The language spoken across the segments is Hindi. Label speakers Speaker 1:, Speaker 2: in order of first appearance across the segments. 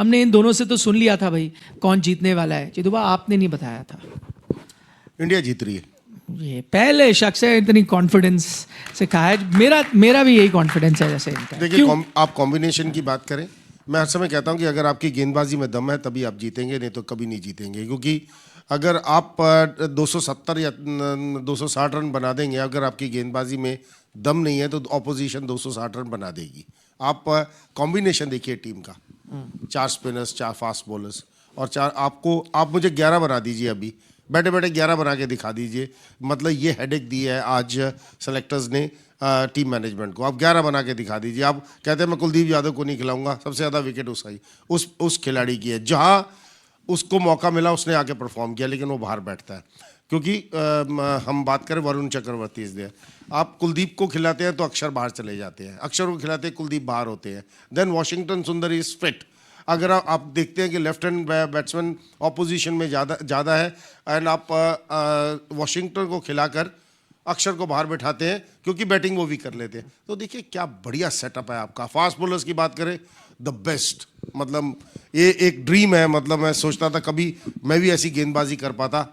Speaker 1: हमने इन दोनों से तो सुन लिया था भाई कौन जीतने वाला है। चिदुबा आपने नहीं बताया था।
Speaker 2: इंडिया जीत रही है।
Speaker 1: ये पहले शख्स है इतनी कॉन्फिडेंस से कहा है। मेरा भी यही कॉन्फिडेंस है जैसे इनका।
Speaker 2: देखिए आप कॉम्बिनेशन की बात करें, मैं हर समय कहता हूं कि अगर आपकी गेंदबाजी में दम है तभी आप जीतेंगे, नहीं तो कभी नहीं जीतेंगे। क्योंकि अगर आप 270 या 260 रन बना देंगे, अगर आपकी गेंदबाजी में दम नहीं है तो ऑपोजिशन 260 रन बना देगी। आप कॉम्बिनेशन देखिए टीम का, 4 स्पिनर्स, 4 फास्ट बॉलर्स और 4 आप मुझे 11 बना दीजिए, अभी बैठे बैठे 11 बना के दिखा दीजिए। मतलब ये हेडेक दी है आज सेलेक्टर्स ने टीम मैनेजमेंट को। आप 11 बना के दिखा दीजिए। आप कहते हैं मैं कुलदीप यादव को नहीं खिलाऊंगा, सबसे ज़्यादा विकेट उस खिलाड़ी की है। जहाँ उसको मौका मिला उसने आके परफॉर्म किया, लेकिन वो बाहर बैठता है। क्योंकि हम बात करें वरुण चक्रवर्ती इस दे, आप कुलदीप को खिलाते हैं तो अक्षर बाहर चले जाते हैं, अक्षर को खिलाते हैं कुलदीप बाहर होते हैं। देन वॉशिंगटन सुंदर इज फिट। अगर आप देखते हैं कि लेफ्ट हैंड बैट्समैन ऑपोजिशन में ज़्यादा है एंड आप वॉशिंगटन को खिलाकर अक्षर को बाहर बैठाते हैं क्योंकि बैटिंग वो भी कर लेते हैं। तो देखिए क्या बढ़िया सेटअप है आपका। फास्ट बॉलर्स की बात करें, द बेस्ट, मतलब ये एक ड्रीम है। मतलब मैं सोचता था कभी मैं भी ऐसी गेंदबाजी कर पाता।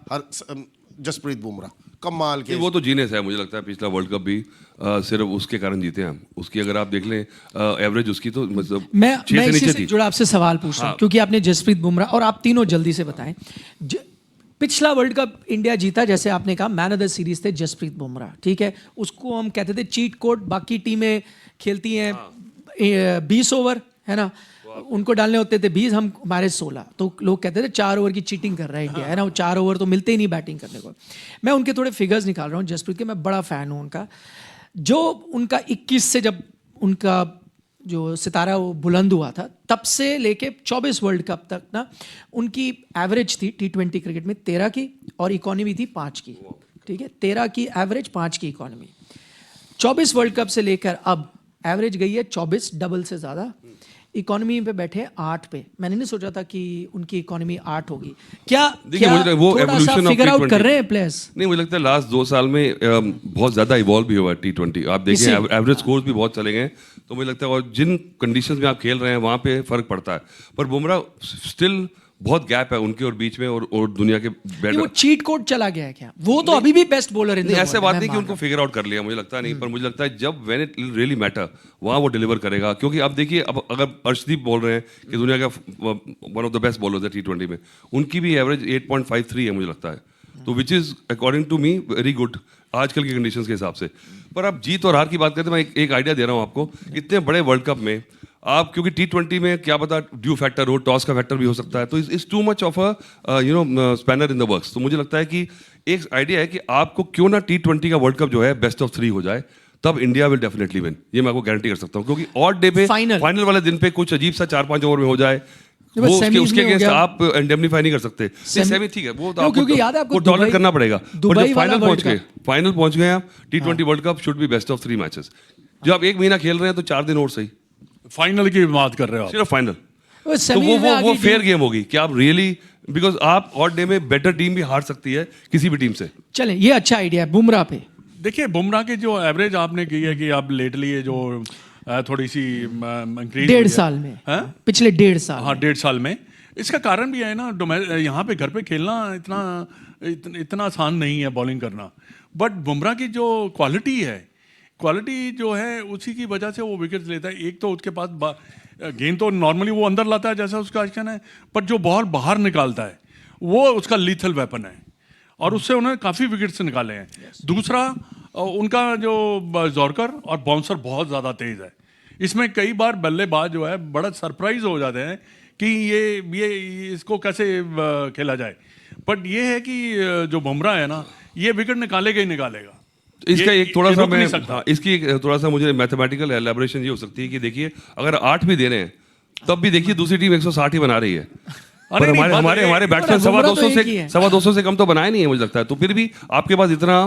Speaker 2: जसप्रीत बुमराह कमाल के।
Speaker 3: वो तो जीनियस है, मुझे लगता है पिछला वर्ल्ड कप भी सिर्फ उसके कारण जीते हैं हम। उसकी अगर आप देख लें एवरेज उसकी तो मतलब
Speaker 1: मैं
Speaker 3: 6 से नीचे
Speaker 1: इसी से
Speaker 3: थी।
Speaker 1: जुड़ा आपसे सवाल पूछ रहा हूँ क्योंकि आपने जसप्रीत बुमराह और आप तीनों जल्दी से बताएं। पिछला वर्ल्ड कप इंडिया जीता, जैसे आपने कहा मैन ऑफ द सीरीज थे जसप्रीत बुमराह, ठीक है। उसको हम कहते थे चीट कोड। बाकी टीमें खेलती हैं 20 ओवर, है ना, उनको डालने होते थे 20, हमारे 16। तो लोग कहते थे 4 ओवर की चीटिंग कर रहा है इंडिया, है ना। वो 4 ओवर तो मिलते ही नहीं बैटिंग करने को। मैं उनके थोड़े फिगर्स निकाल रहा हूँ जसप्रीत के, मैं बड़ा फ़ैन हूँ उनका। जो उनका 21 से जब उनका जो सितारा वो बुलंद हुआ था, तब से लेके 24 वर्ल्ड कप तक ना उनकी एवरेज थी T20 क्रिकेट में 13 की और इकोनॉमी थी 5 की, ठीक है। 13 की एवरेज, 5 की इकोनॉमी। 24 वर्ल्ड कप से लेकर अब एवरेज गई है 24, डबल से ज़्यादा। इकोनॉमी पे बैठे 8 पे। मैंने नहीं सोचा था कि उनकी इकोनॉमी 8 होगी। क्या
Speaker 3: मुझे वो
Speaker 1: थोड़ा सा फिगर आउट कर रहे हैं प्लेयर्स?
Speaker 3: नहीं, मुझे लगता है लास्ट 2 साल में बहुत ज़्यादा इवॉल्व भी हुआ है T20। आप देखिए एवरेज स्कोर्स भी बहुत चले गए। तो मुझे लगता है और जिन कंडीशंस में आप खेल रहे हैं वहाँ पे फ़र्क पड़ता है। पर बुमराह स्टिल बहुत गैप है उनके और बीच में और दुनिया के बैटर।
Speaker 1: वो चीट कोड चला गया है क्या? वो तो अभी भी बेस्ट बॉलर है।
Speaker 3: ऐसे बात नहीं कि उनको फिगर आउट कर लिया, मुझे लगता नहीं। पर मुझे लगता है जब व्हेन इट रियली मैटर वहाँ वो डिलीवर करेगा। क्योंकि अब देखिए, अब अगर अर्शदीप बोल रहे हैं कि दुनिया का one of the best bowlers है T20 में, उनकी भी एवरेज 8.53 है मुझे लगता है। तो which is according to me very good आजकल की कंडीशंस के हिसाब से। पर आप जीत और हार की बात करते हैं, मैं एक आइडिया दे रहा हूँ आपको। इतने बड़े वर्ल्ड कप में आप, क्योंकि T20 में क्या पता ड्यू फैक्टर हो, टॉस का फैक्टर भी हो सकता है, तो it's too much of a spanner in the works. तो मुझे लगता है कि एक आइडिया है कि आपको क्यों ना T20 का वर्ल्ड कप जो है बेस्ट ऑफ 3 हो जाए, तब इंडिया विल डेफिनेटली विन। ये मैं आपको गारंटी कर सकता हूँ। क्योंकि ऑड डे पे फाइनल वाले दिन पे कुछ अजीब सा 4-5 ओवर में हो जाए, वो उसके अगेंस्ट आप इंडेमनिफाई नहीं कर सकते। सेमी ठीक है, वो तो आपको टॉलरेट करना पड़ेगा। और जब फाइनल पहुंच गए आप, T20 world cup should be best of 3 matches. जो आप 1 महीना खेल रहे हैं तो 4 दिन और सही।
Speaker 4: फाइनल की बात कर रहे हो आप?
Speaker 3: सिर्फ फाइनल। तो वो फेयर गेम होगी कि आप रियली, बिकॉज आप ऑड डे में बेटर टीम भी हार सकती है किसी भी टीम से।
Speaker 1: चलें, ये अच्छा आइडिया है बुमराह पे।
Speaker 4: देखिए बुमराह की जो एवरेज आपने की है कि आप लेटली है जो थोड़ी सी इंक्रीज
Speaker 1: 1.5 साल में, पिछले 1.5 साल।
Speaker 4: हाँ, 1.5 साल में। इसका कारण भी है ना, यहाँ पे घर पे खेलना इतना आसान नहीं है बॉलिंग करना। बट बुमराह की जो क्वालिटी जो है उसी की वजह से वो विकेट लेता है। एक तो उसके पास गेंद तो नॉर्मली वो अंदर लाता है जैसा उसका एक्शन है, पर जो बॉल बाहर निकालता है वो उसका लीथल वेपन है और उससे उन्होंने काफ़ी विकेट्स निकाले हैं। दूसरा, उनका जो जॉर्कर और बाउंसर बहुत ज़्यादा तेज़ है। इसमें कई बार बल्लेबाज जो है बड़ा सरप्राइज हो जाते हैं कि ये इसको कैसे खेला जाए। बट ये है कि जो बुमराह है ना, ये विकेट निकालेगा ही निकालेगा।
Speaker 3: इसका एक थोड़ा सा मैं इसकी एक थोड़ा सा मुझे मैथमेटिकल एलैबोरेशन ये हो सकती है कि देखिए, अगर 8 भी दे रहे हैं तब भी देखिए दूसरी टीम 160 ही बना रही है। पर हमारे बैट्समैन 250 से कम तो बनाए नहीं है मुझे लगता है। तो फिर भी आपके पास इतना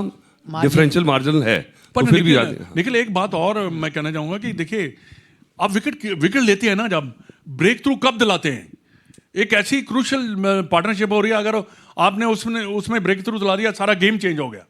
Speaker 3: डिफरेंशियल मार्जिन है, तो फिर भी
Speaker 4: निखिल एक बात और मैं कहना चाहूंगा कि देखिए, आप विकेट लेते हैं ना, जब ब्रेक थ्रू कब दिलाते हैं, एक ऐसी क्रूशियल पार्टनरशिप हो रही है। अगर आपने उसमें ब्रेक थ्रू दिला दिया, सारा गेम चेंज हो गया।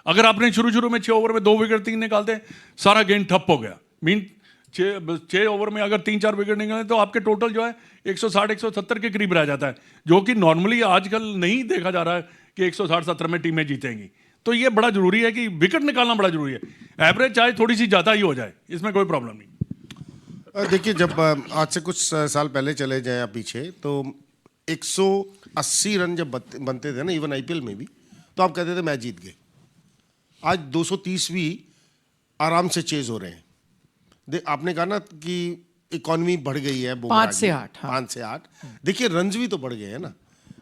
Speaker 4: अगर आपने शुरू में 6 ओवर में 2 विकेट 3 निकालते, सारा गेम ठप हो गया। मीन छः ओवर में अगर 3-4 विकेट निकले तो आपके टोटल जो है 160-170 के करीब रह जाता है, जो कि नॉर्मली आजकल नहीं देखा जा रहा है कि 160-70 में टीमें जीतेंगी। तो ये बड़ा जरूरी है कि विकेट निकालना बड़ा जरूरी है। एवरेज चाहे थोड़ी सी ज़्यादा ही हो जाए, इसमें कोई प्रॉब्लम नहीं।
Speaker 2: देखिए, जब आज से कुछ साल पहले चले जाएं आप पीछे, तो 180 रन जब बनते थे ना, इवन आईपीएल में भी, तो आप कहते थे मैच जीत गए। आज 230 भी आराम से चेज हो रहे हैं। आपने कहा ना कि इकोनॉमी बढ़ गई है,
Speaker 1: 5 से 8, हाँ।
Speaker 2: 5 से 8। देखिए, रन्स भी तो बढ़ गए हैं ना।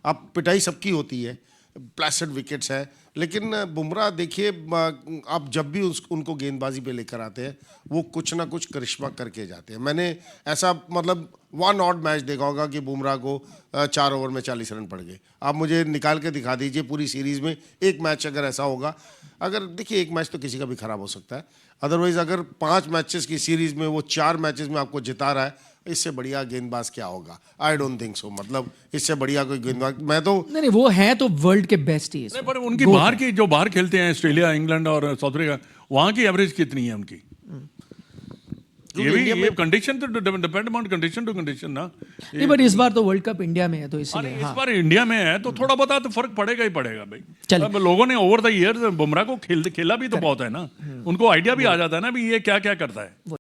Speaker 2: आप पिटाई सबकी होती है, प्लेसेड विकेट्स है, लेकिन बुमराह देखिए, आप जब भी उनको गेंदबाजी पे लेकर आते हैं, वो कुछ ना कुछ करिश्मा करके जाते हैं। मैंने ऐसा मतलब 1 ऑड मैच देखा होगा कि बुमराह को 4 ओवर में 40 रन पड़ गए। आप मुझे निकाल के दिखा दीजिए पूरी सीरीज में एक मैच अगर ऐसा होगा। अगर देखिए, एक मैच तो किसी का भी खराब हो सकता है, अदरवाइज अगर 5 मैचेस की सीरीज में वो 4 मैचेस में आपको जिता रहा है, इससे बढ़िया गेंदबाज क्या होगा? I don't think so. मतलब इससे बढ़िया कोई गेंदबाज मैं तो
Speaker 1: नहीं, वो है तो वर्ल्ड के बेस्ट ही
Speaker 4: नहीं, पर उनकी बाहर की जो बाहर खेलते हैं, ऑस्ट्रेलिया, इंग्लैंड और साउथ अफ्रीका, वहाँ की एवरेज कितनी है उनकी? ये कंडीशन तो depend upon condition to condition ना।
Speaker 1: नहीं, बट इस बार तो वर्ल्ड कप इंडिया में है, तो इसलिए
Speaker 4: इस बार इंडिया में है तो थोड़ा बहुत तो फर्क पड़ेगा ही पड़ेगा भाई। अब लोगों ने ओवर द ईयर बुमराह को खेला भी तो बहुत है ना, उनको आइडिया भी आ जाता है ना भी ये क्या क्या करता है।